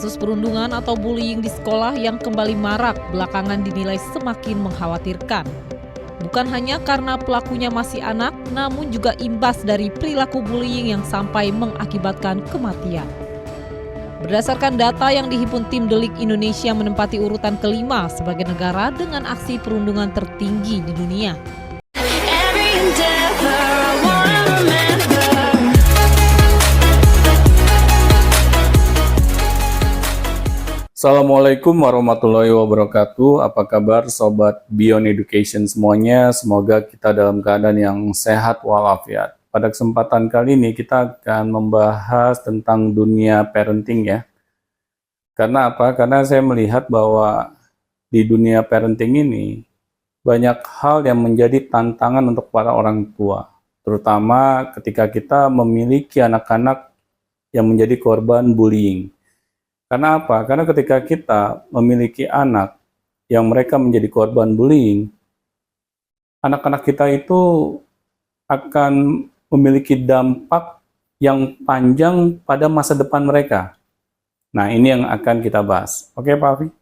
Kasus perundungan atau bullying di sekolah yang kembali marak belakangan dinilai semakin mengkhawatirkan. Bukan hanya karena pelakunya masih anak, namun juga imbas dari perilaku bullying yang sampai mengakibatkan kematian. Berdasarkan data yang dihimpun tim Delik Indonesia menempati urutan kelima sebagai negara dengan aksi perundungan tertinggi di dunia. Assalamualaikum warahmatullahi wabarakatuh. Apa kabar Sobat Beyond Education semuanya? Semoga kita dalam keadaan yang sehat walafiat. Pada kesempatan kali ini kita akan membahas tentang dunia parenting ya. Karena apa? Karena saya melihat bahwa di dunia parenting ini banyak hal yang menjadi tantangan untuk para orang tua. Terutama ketika kita memiliki anak-anak yang menjadi korban bullying. Karena apa? Karena ketika kita memiliki anak yang mereka menjadi korban bullying, anak-anak kita itu akan memiliki dampak yang panjang pada masa depan mereka. Nah, ini yang akan kita bahas. Oke, Pak Afi?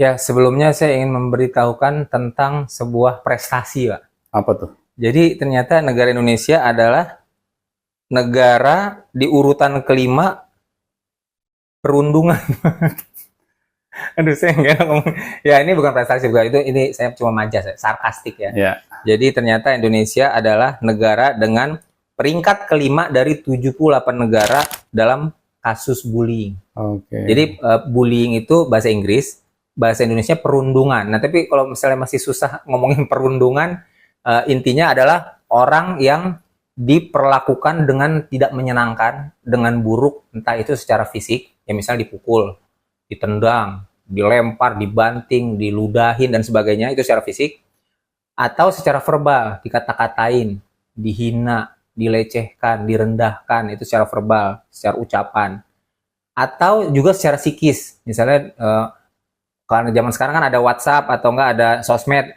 Ya, sebelumnya saya ingin memberitahukan tentang sebuah prestasi, Pak. Apa tuh? Jadi, ternyata negara Indonesia adalah negara di urutan kelima perundungan. Aduh, saya nggak ngomong. Ya, ini bukan prestasi juga. Ini saya cuma majas, sarkastik ya. Ya. Jadi, ternyata Indonesia adalah negara dengan peringkat kelima dari 78 negara dalam kasus bullying. Oke. Jadi, bullying itu bahasa Inggris, bahasa Indonesia perundungan. Nah, tapi kalau misalnya masih susah ngomongin perundungan, intinya adalah orang yang diperlakukan dengan tidak menyenangkan, dengan buruk, entah itu secara fisik, ya misalnya dipukul, ditendang, dilempar, dibanting, diludahin, dan sebagainya, itu secara fisik, atau secara verbal, dikata-katain, dihina, dilecehkan, direndahkan, itu secara verbal, secara ucapan, atau juga secara psikis, misalnya karena zaman sekarang kan ada WhatsApp atau enggak ada sosmed,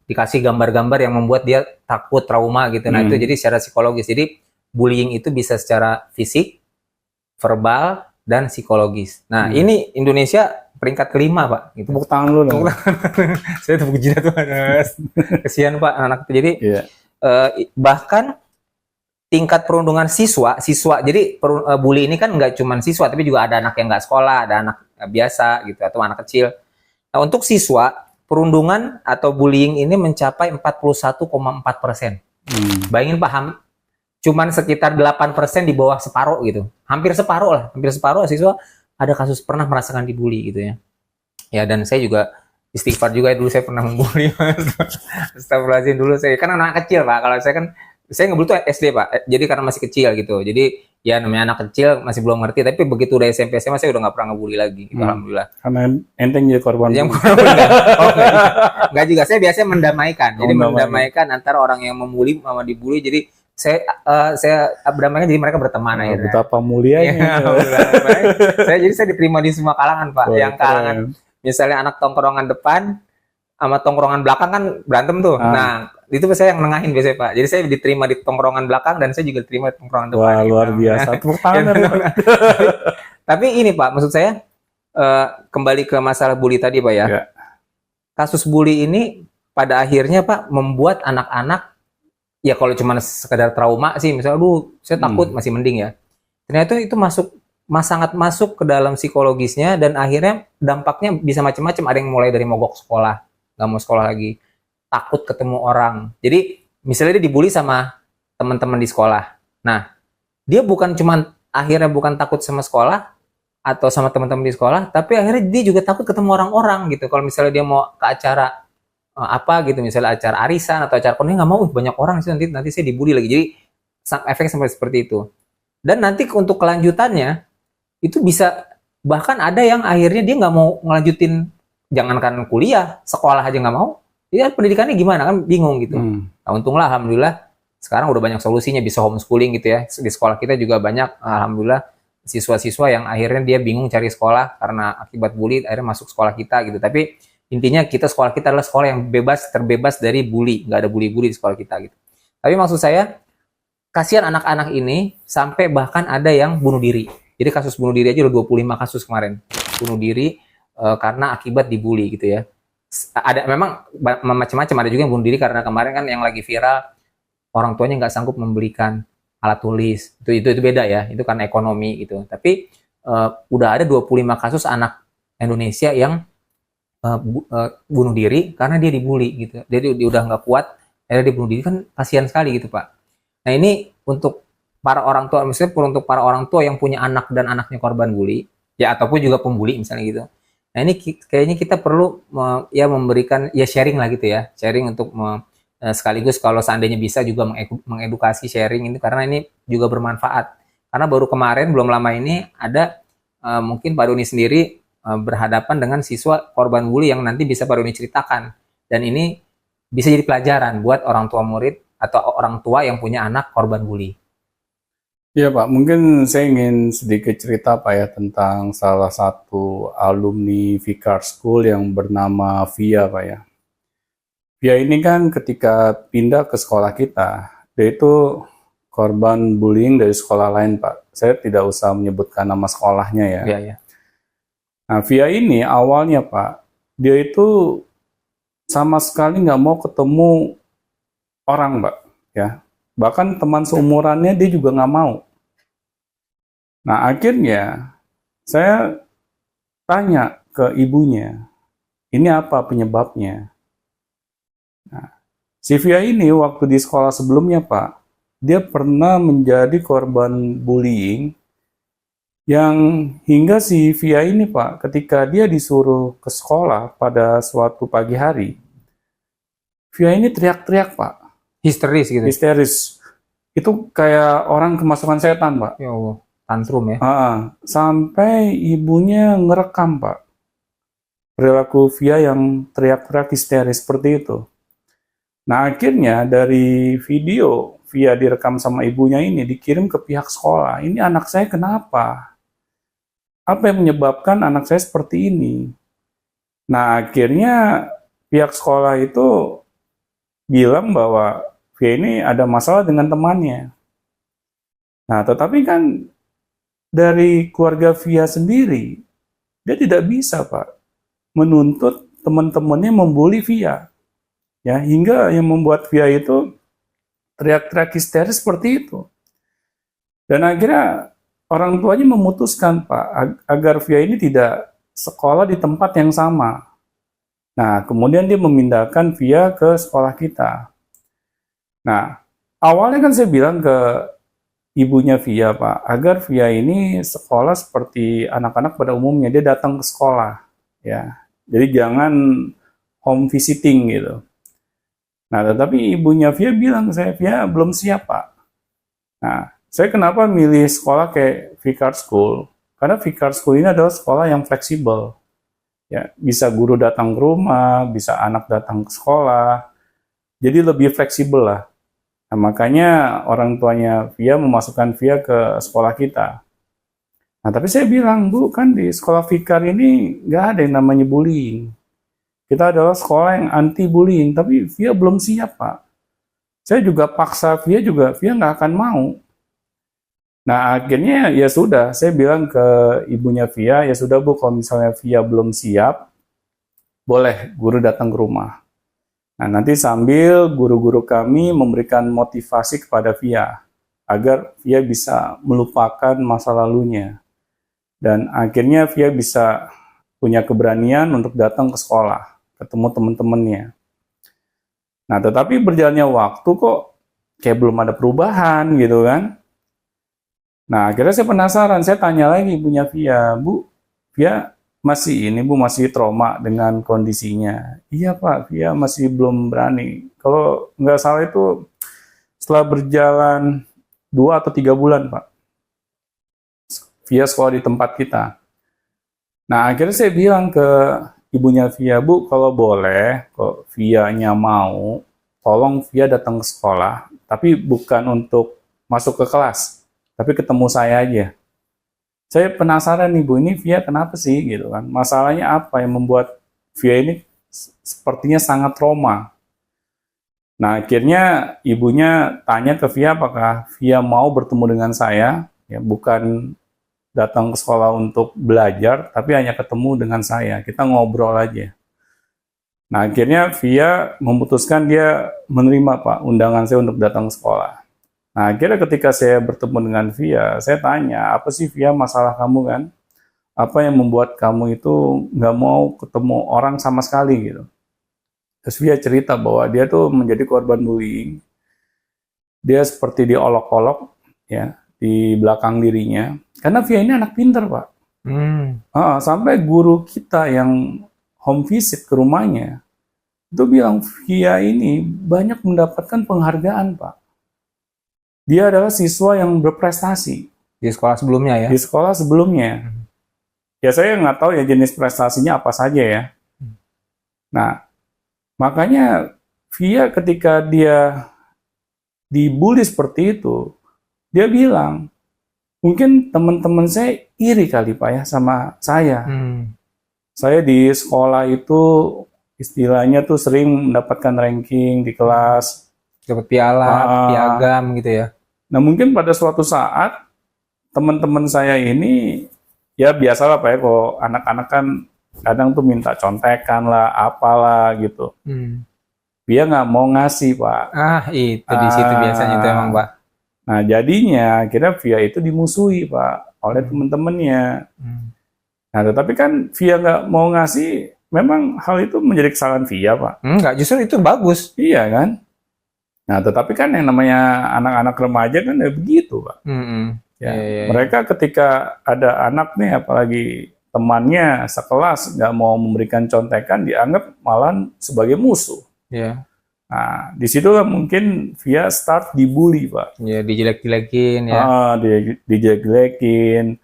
dikasih gambar-gambar yang membuat dia takut, trauma gitu. Nah, itu jadi secara psikologis. Jadi bullying itu bisa secara fisik, verbal, dan psikologis. Nah, ini Indonesia peringkat kelima, Pak. Gitu. Tepuk tangan dulu dong. Saya tepuk jidat tuh. Kesian, Pak, anak itu. Jadi bahkan tingkat perundungan siswa, jadi bully ini kan nggak cuma siswa, tapi juga ada anak yang nggak sekolah, ada anak biasa gitu, atau anak kecil. Nah, untuk siswa, perundungan atau bullying ini mencapai 41,4%. Bayangin Pak, cuman sekitar 8% di bawah separuh gitu. Hampir separuh siswa ada kasus pernah merasakan dibully gitu ya. Ya, dan saya juga istighfar juga dulu, saya pernah membuli. Astagfirullahaladzim, dulu saya kan anak kecil Pak. Kalau saya ngebully tuh SD Pak. Jadi karena masih kecil gitu. Jadi ya namanya anak kecil masih belum ngerti, tapi begitu udah SMP SMA saya udah nggak pernah ngebully lagi gitu, alhamdulillah. Karena enteng jadi korban. Enggak juga, saya biasanya mendamaikan. Jadi mendamaikan antara orang yang membuli sama dibully. Jadi saya berdamaikan, jadi mereka berteman akhirnya. Betapa mulianya. Saya diterima di semua kalangan Pak. Yang kalangan misalnya anak tongkrongan depan sama tongkrongan belakang kan berantem tuh. Nah, itu saya yang nengahin biasanya Pak. Jadi saya diterima di tongkrongan belakang dan saya juga diterima di tongkrongan depan. Wah, luar biasa. Tepuk tangan. Tapi ini Pak, maksud saya kembali ke masalah bully tadi Pak ya. Kasus bully ini pada akhirnya Pak membuat anak-anak, ya kalau cuma sekedar trauma sih, misalnya saya takut masih mending ya. Ternyata itu sangat masuk ke dalam psikologisnya, dan akhirnya dampaknya bisa macam-macam. Ada yang mulai dari mogok sekolah, nggak mau sekolah lagi, takut ketemu orang. Jadi misalnya dia dibully sama teman-teman di sekolah. Nah, dia akhirnya bukan takut sama sekolah atau sama teman-teman di sekolah, tapi akhirnya dia juga takut ketemu orang-orang gitu. Kalau misalnya dia mau ke acara apa gitu, misalnya acara arisan atau acara konser, nggak mau, banyak orang sih, nanti saya dibully lagi. Jadi efek sampai seperti itu. Dan nanti untuk kelanjutannya itu bisa, bahkan ada yang akhirnya dia nggak mau ngelanjutin, jangankan kuliah, sekolah aja nggak mau. Dia pendidikannya gimana, kan bingung gitu. Nah, untunglah alhamdulillah sekarang udah banyak solusinya, bisa homeschooling gitu ya. Di sekolah kita juga banyak alhamdulillah siswa-siswa yang akhirnya dia bingung cari sekolah karena akibat bully, akhirnya masuk sekolah kita gitu. Tapi intinya sekolah kita adalah sekolah yang terbebas dari bully, nggak ada bully-bully di sekolah kita gitu. Tapi maksud saya, kasihan anak-anak ini sampai bahkan ada yang bunuh diri. Jadi kasus bunuh diri aja udah 25 kasus kemarin. Bunuh diri karena akibat dibully gitu ya. Ada memang macam-macam, ada juga yang bunuh diri karena kemarin kan yang lagi viral orang tuanya nggak sanggup membelikan alat tulis. Itu beda ya. Itu karena ekonomi gitu. Tapi udah ada 25 kasus anak Indonesia yang bunuh diri karena dia dibully gitu. Jadi dia udah nggak kuat, akhirnya dia bunuh diri, kan kasihan sekali gitu Pak. Nah ini untuk para orang tua, misalnya untuk para orang tua yang punya anak dan anaknya korban bully, ya ataupun juga pembuli misalnya gitu. Nah ini kayaknya kita perlu ya memberikan ya sharing lah gitu ya, sharing untuk sekaligus kalau seandainya bisa juga mengedukasi sharing ini, karena ini juga bermanfaat. Karena baru kemarin belum lama ini ada mungkin Pak Doni sendiri berhadapan dengan siswa korban bully yang nanti bisa Pak Doni ceritakan, dan ini bisa jadi pelajaran buat orang tua murid atau orang tua yang punya anak korban bully. Iya Pak, mungkin saya ingin sedikit cerita Pak ya tentang salah satu alumni Vicar School yang bernama Via Pak ya. Via ini kan ketika pindah ke sekolah kita, dia itu korban bullying dari sekolah lain Pak. Saya tidak usah menyebutkan nama sekolahnya ya. Iya, iya. Nah, Via ini awalnya Pak, dia itu sama sekali nggak mau ketemu orang Pak, ya. Bahkan teman seumurannya dia juga nggak mau. Nah, akhirnya saya tanya ke ibunya, ini apa penyebabnya? Nah, si Via ini waktu di sekolah sebelumnya Pak, dia pernah menjadi korban bullying yang hingga si Via ini Pak, ketika dia disuruh ke sekolah pada suatu pagi hari, Via ini teriak-teriak Pak. Histeris gitu. Histeris. Itu kayak orang kemasukan setan Pak. Ya Allah, tantrum ya. Sampai ibunya ngerekam Pak. Perilaku Via yang teriak-teriak histeris seperti itu. Nah akhirnya dari video Via direkam sama ibunya ini dikirim ke pihak sekolah. Ini anak saya kenapa? Apa yang menyebabkan anak saya seperti ini? Nah, akhirnya pihak sekolah itu bilang bahwa Via ini ada masalah dengan temannya. Nah, tetapi kan dari keluarga Via sendiri, dia tidak bisa, Pak, menuntut teman-temannya membuli Via. Ya, hingga yang membuat Via itu teriak-teriak histeris seperti itu. Dan akhirnya orang tuanya memutuskan Pak agar Via ini tidak sekolah di tempat yang sama. Nah, kemudian dia memindahkan Via ke sekolah kita. Nah, awalnya kan saya bilang ke ibunya Via Pak, agar Via ini sekolah seperti anak-anak pada umumnya, dia datang ke sekolah, ya. Jadi jangan home visiting gitu. Nah, tetapi ibunya Via bilang ke saya, Via belum siap Pak. Nah, saya kenapa milih sekolah kayak Vicar School? Karena Vicar School ini adalah sekolah yang fleksibel. Ya, bisa guru datang ke rumah, bisa anak datang ke sekolah. Jadi lebih fleksibel lah. Nah, makanya orang tuanya Via memasukkan Via ke sekolah kita. Nah, tapi saya bilang, Bu, kan di sekolah Vicar ini nggak ada yang namanya bullying. Kita adalah sekolah yang anti-bullying, tapi Via belum siap, Pak. Saya juga paksa Via nggak akan mau. Nah, akhirnya ya sudah, saya bilang ke ibunya Via, ya sudah Bu, kalau misalnya Via belum siap, boleh guru datang ke rumah. Nah, nanti sambil guru-guru kami memberikan motivasi kepada Via, agar Via bisa melupakan masa lalunya. Dan akhirnya Via bisa punya keberanian untuk datang ke sekolah, ketemu teman-temannya. Nah, tetapi berjalannya waktu kok kayak belum ada perubahan gitu kan. Nah, akhirnya saya penasaran, saya tanya lagi ibunya Via, Bu, Via masih ini Bu, masih trauma dengan kondisinya. Iya Pak, Via masih belum berani. Kalau nggak salah itu setelah berjalan 2 atau 3 bulan Pak, Via sekolah di tempat kita. Nah, akhirnya saya bilang ke ibunya Via, Bu, kalau boleh, kalau Via-nya mau, tolong Via datang ke sekolah, tapi bukan untuk masuk ke kelas, tapi ketemu saya aja. Saya penasaran nih Bu, ini Via kenapa sih gitu kan? Masalahnya apa yang membuat Via ini sepertinya sangat trauma. Nah, akhirnya ibunya tanya ke Via apakah Via mau bertemu dengan saya, ya bukan datang ke sekolah untuk belajar, tapi hanya ketemu dengan saya. Kita ngobrol aja. Nah, akhirnya Via memutuskan dia menerima Pak undangan saya untuk datang ke sekolah. Nah, akhirnya ketika saya bertemu dengan Via, saya tanya, apa sih Via masalah kamu kan? Apa yang membuat kamu itu nggak mau ketemu orang sama sekali gitu? Terus Via cerita bahwa dia tuh menjadi korban bullying. Dia seperti diolok-olok ya di belakang dirinya. Karena Via ini anak pintar Pak. Sampai guru kita yang home visit ke rumahnya itu bilang Via ini banyak mendapatkan penghargaan Pak. Dia adalah siswa yang berprestasi Di sekolah sebelumnya ya? di sekolah sebelumnya. Ya saya nggak tahu ya jenis prestasinya apa saja ya. Nah, makanya Via ketika dia dibully seperti itu, dia bilang, mungkin teman-teman saya iri kali Pak ya sama saya. Saya di sekolah itu istilahnya tuh sering mendapatkan ranking di kelas. Dapat piala, piagam gitu ya? Nah mungkin pada suatu saat teman-teman saya ini ya biasalah Pak ya, kalau anak-anak kan kadang tuh minta contekan lah, apalah gitu. Dia nggak mau ngasih Pak. Itu di situ biasanya itu emang Pak. Nah jadinya akhirnya Via itu dimusuhi Pak oleh teman-temannya. Nah tetapi kan Via nggak mau ngasih, memang hal itu menjadi kesalahan Via Pak. Enggak, justru itu bagus. Iya kan. Nah tetapi kan yang namanya anak-anak remaja kan ya begitu Pak. Ya, mereka ketika ada anak nih, apalagi temannya sekelas nggak mau memberikan contekan, dianggap malah sebagai musuh. Nah, disitulah mungkin Via start dibully, Pak. Ya, dijelek-jelekin ya. Dijelek-jelekin.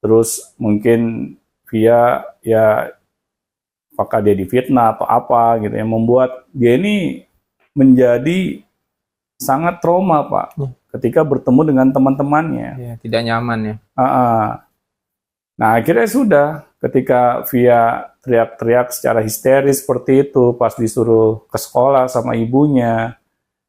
Terus mungkin Via ya apakah dia difitnah atau apa gitu, yang membuat dia ini menjadi sangat trauma, Pak. Ketika bertemu dengan teman-temannya. Ya, tidak nyaman ya. Nah, akhirnya sudah ketika Via teriak-teriak secara histeris seperti itu pas disuruh ke sekolah sama ibunya,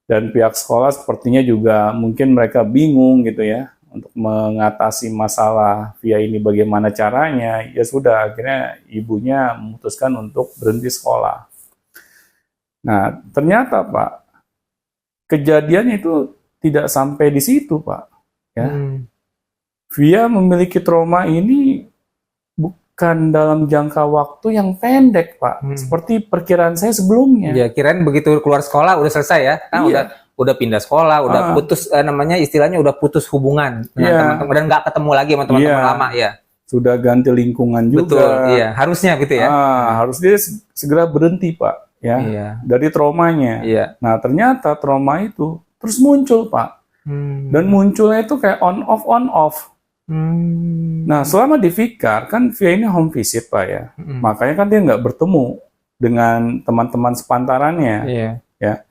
dan pihak sekolah sepertinya juga mungkin mereka bingung gitu ya untuk mengatasi masalah Via ini bagaimana caranya. Ya sudah, akhirnya ibunya memutuskan untuk berhenti sekolah. Nah, ternyata Pak, kejadian itu tidak sampai di situ, Pak. Ya. Via memiliki trauma ini bukan dalam jangka waktu yang pendek, Pak. Seperti perkiraan saya sebelumnya. Ya, kirain begitu keluar sekolah udah selesai ya. Kan udah pindah sekolah, udah putus namanya istilahnya udah putus hubungan dengan teman-teman dan nggak ketemu lagi sama teman-teman lama ya. Sudah ganti lingkungan juga. Betul, iya. Harusnya gitu ya. Harus dia segera berhenti, Pak. Ya, dari traumanya. Nah, ternyata trauma itu terus muncul Pak, dan munculnya itu kayak on off. Nah selama di Fikar kan Via ini home visit Pak ya, makanya kan dia nggak bertemu dengan teman-teman sepantarannya. Ya,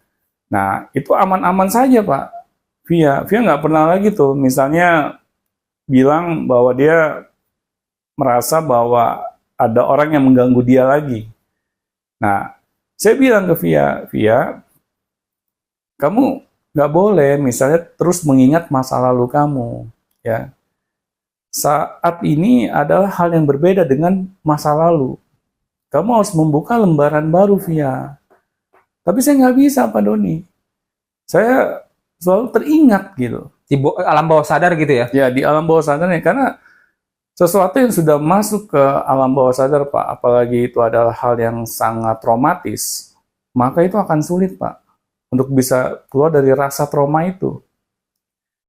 nah itu aman-aman saja Pak. Via nggak pernah lagi tuh misalnya bilang bahwa dia merasa bahwa ada orang yang mengganggu dia lagi. Nah saya bilang ke Via, kamu nggak boleh misalnya terus mengingat masa lalu kamu, ya. Saat ini adalah hal yang berbeda dengan masa lalu. Kamu harus membuka lembaran baru, Via. Tapi saya nggak bisa, Pak Doni. Saya selalu teringat gitu. Di alam bawah sadar gitu ya? Ya, di alam bawah sadarnya. Karena sesuatu yang sudah masuk ke alam bawah sadar, Pak, apalagi itu adalah hal yang sangat traumatis, maka itu akan sulit, Pak, untuk bisa keluar dari rasa trauma itu.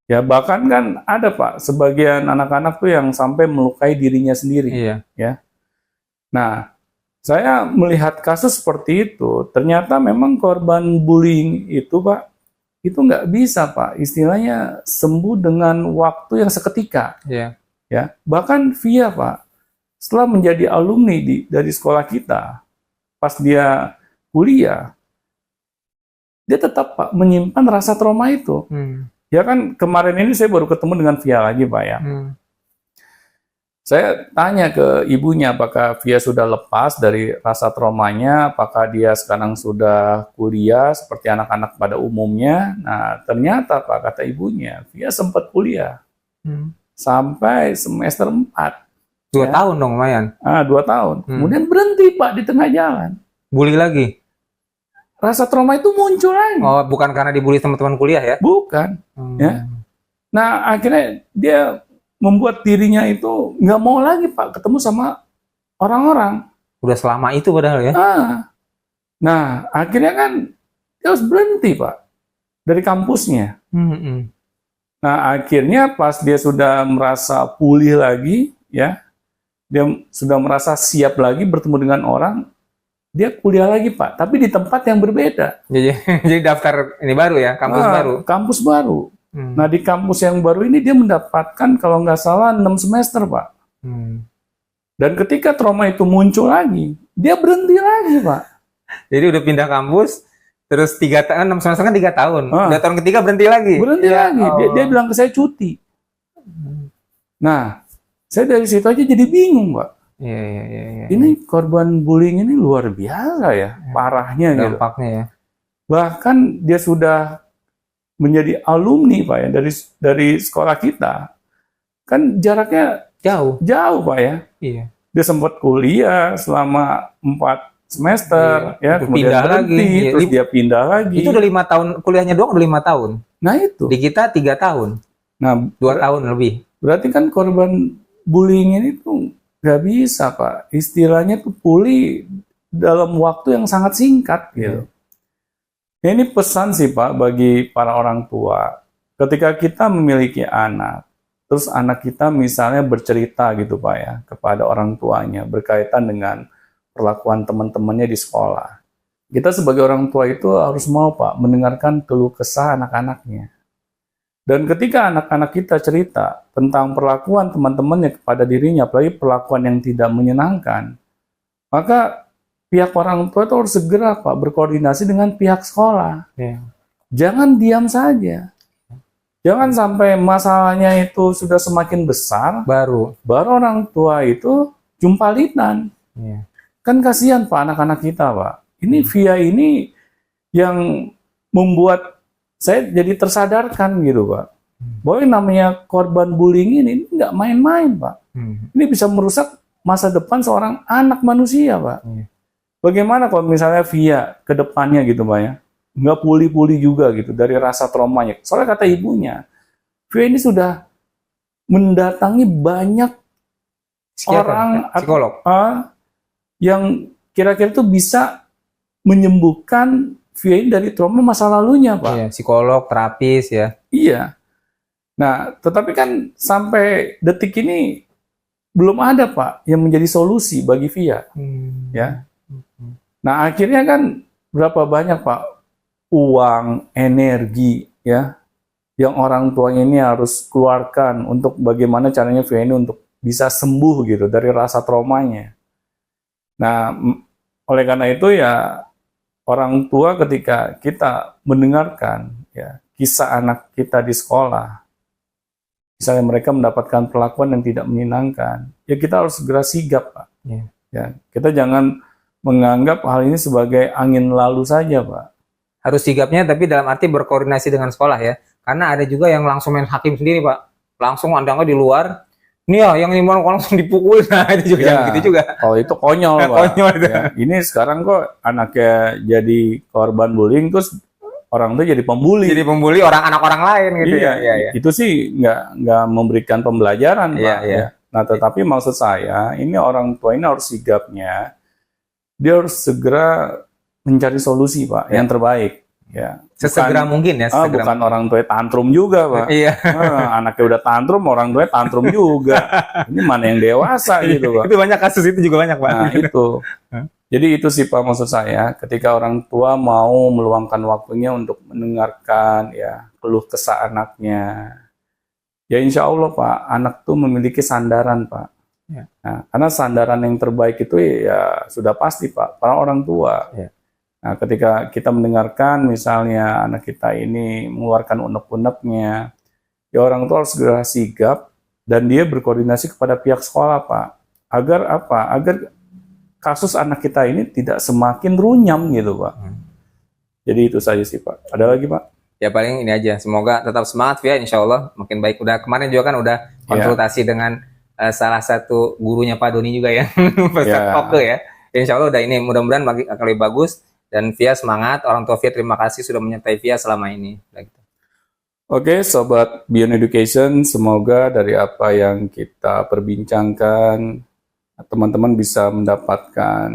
Ya bahkan kan ada Pak, sebagian anak-anak tuh yang sampai melukai dirinya sendiri. Ya. Nah, saya melihat kasus seperti itu, ternyata memang korban bullying itu Pak, itu nggak bisa Pak, istilahnya sembuh dengan waktu yang seketika. Ya, bahkan Via Pak, setelah menjadi alumni dari sekolah kita, pas dia kuliah, dia tetap Pak menyimpan rasa trauma itu. Ya kan kemarin ini saya baru ketemu dengan Via lagi Pak ya. Saya tanya ke ibunya apakah Via sudah lepas dari rasa traumanya, apakah dia sekarang sudah kuliah seperti anak-anak pada umumnya. Nah ternyata Pak, kata ibunya, Via sempat kuliah. sampai semester 4. 2 Ya. tahun dong lumayan. 2 tahun. Kemudian berhenti Pak di tengah jalan. Bully lagi. Rasa trauma itu muncul lagi. Oh, bukan karena dibully teman-teman kuliah ya? Bukan. Ya. Nah, akhirnya dia membuat dirinya itu nggak mau lagi Pak ketemu sama orang-orang. Udah selama itu padahal ya. Nah, akhirnya kan dia harus berhenti Pak dari kampusnya. Nah, akhirnya pas dia sudah merasa pulih lagi, ya, dia sudah merasa siap lagi bertemu dengan orang, dia kuliah lagi Pak, tapi di tempat yang berbeda. Jadi daftar ini baru ya, kampus baru. Kampus baru. Nah, di kampus yang baru ini dia mendapatkan kalau nggak salah 6 semester Pak. Dan ketika trauma itu muncul lagi, dia berhenti lagi Pak. Jadi udah pindah kampus, terus 3 tahun, 6 semester kan 3 tahun. Udah tahun ketiga berhenti lagi. Berhenti lagi. Dia bilang ke saya cuti. Nah, saya dari situ aja jadi bingung Pak. Iya. Ini korban bullying ini luar biasa ya, parahnya gitu. Dampaknya ya. Bahkan dia sudah menjadi alumni Pak ya dari sekolah kita. Kan jaraknya Jauh Pak ya. Iya. Dia sempat kuliah selama 4 semester ya, Terus kemudian pindah berhenti, lagi. terus dia pindah lagi. Itu udah 5 tahun, kuliahnya doang udah 5 tahun. Nah itu. Di kita 3 tahun. Nah, 2 tahun lebih. berarti kan korban bullying ini tuh nggak bisa Pak. Istilahnya tuh pulih dalam waktu yang sangat singkat gitu. Nah, ini pesan sih Pak bagi para orang tua. Ketika kita memiliki anak, terus anak kita misalnya bercerita gitu Pak ya kepada orang tuanya berkaitan dengan perlakuan teman-temannya di sekolah. Kita sebagai orang tua itu harus mau Pak mendengarkan keluh kesah anak-anaknya. Dan ketika anak-anak kita cerita tentang perlakuan teman-temannya kepada dirinya, apalagi perlakuan yang tidak menyenangkan, maka pihak orang tua itu harus segera Pak berkoordinasi dengan pihak sekolah. Jangan diam saja. Jangan sampai masalahnya itu sudah semakin besar, baru orang tua itu jumpalitan. Kan kasihan Pak anak-anak kita Pak. Ini via ini yang membuat saya jadi tersadarkan gitu Pak. Bahwa yang namanya korban bullying ini nggak main-main Pak. Ini bisa merusak masa depan seorang anak manusia Pak. Bagaimana kalau misalnya via ke depannya gitu Pak ya. Nggak pulih-pulih juga gitu dari rasa traumanya. Soalnya kata ibunya, via ini sudah mendatangi banyak orang psikolog yang kira-kira itu bisa menyembuhkan via ini dari trauma masa lalunya Pak. Iya, psikolog, terapis ya. Iya. Nah, tetapi kan sampai detik ini belum ada Pak yang menjadi solusi bagi via. Ya. Nah, akhirnya kan berapa banyak Pak uang, energi ya yang orang tuanya ini harus keluarkan untuk bagaimana caranya via ini untuk bisa sembuh gitu dari rasa traumanya. Nah, oleh karena itu ya orang tua ketika kita mendengarkan ya kisah anak kita di sekolah, misalnya mereka mendapatkan perlakuan yang tidak menyenangkan, ya kita harus segera sigap Pak. Ya, kita jangan menganggap hal ini sebagai angin lalu saja Pak. Harus sigapnya tapi dalam arti berkoordinasi dengan sekolah ya. Karena ada juga yang langsung main hakim sendiri Pak. Langsung andangnya di luar. Nih ya, yang ini mau langsung dipukul. Nah, itu juga Ya, gitu juga. kalau itu konyol Pak. Konyol itu. Ya, ini sekarang kok anaknya jadi korban bullying terus orang tuh jadi pembuli. Jadi pembuli anak orang lain gitu Iya, ya. Itu sih nggak memberikan pembelajaran Pak. Ya. Nah, tetapi maksud saya ini orang tua ini harus sigapnya. Dia harus segera mencari solusi Pak yang terbaik. Ya. Sesegera mungkin ya. Bukan orang tua tantrum juga Pak. Iya. Anaknya udah tantrum, orang tua tantrum juga. Ini mana yang dewasa gitu Pak. Itu banyak kasus itu juga banyak Pak. Nah itu. Jadi itu sih Pak maksud saya. Ketika orang tua mau meluangkan waktunya untuk mendengarkan ya keluh kesah anaknya. Ya insya Allah Pak, anak tuh memiliki sandaran Pak. Nah, karena sandaran yang terbaik itu ya sudah pasti Pak, para orang tua. Nah, ketika kita mendengarkan misalnya anak kita ini mengeluarkan unek-uneknya, ya orang tua harus segera sigap dan dia berkoordinasi kepada pihak sekolah Pak. Agar apa? Agar kasus anak kita ini tidak semakin runyam gitu Pak. Jadi itu saja sih Pak. Ada lagi Pak? Ya paling ini aja. Semoga tetap semangat ya, insya Allah makin baik. Udah kemarin juga kan udah konsultasi dengan salah satu gurunya Pak Doni juga ya, Ustadz Oke ya. Insya Allah udah ini mudah-mudahan akan lebih bagus. Dan Via semangat, orang tua Via terima kasih sudah menyertai Via selama ini. Oke, Sobat Beyond Education, semoga dari apa yang kita perbincangkan, teman-teman bisa mendapatkan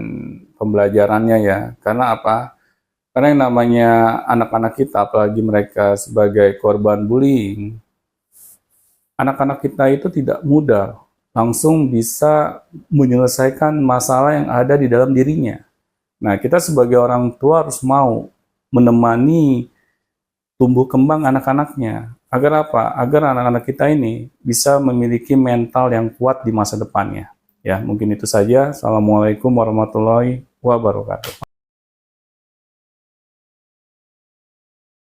pembelajarannya ya. Karena apa? Karena yang namanya anak-anak kita, apalagi mereka sebagai korban bullying, anak-anak kita itu tidak mudah langsung bisa menyelesaikan masalah yang ada di dalam dirinya. Nah, kita sebagai orang tua harus mau menemani tumbuh kembang anak-anaknya. Agar apa? Agar anak-anak kita ini bisa memiliki mental yang kuat di masa depannya. Ya, mungkin itu saja. Assalamualaikum warahmatullahi wabarakatuh.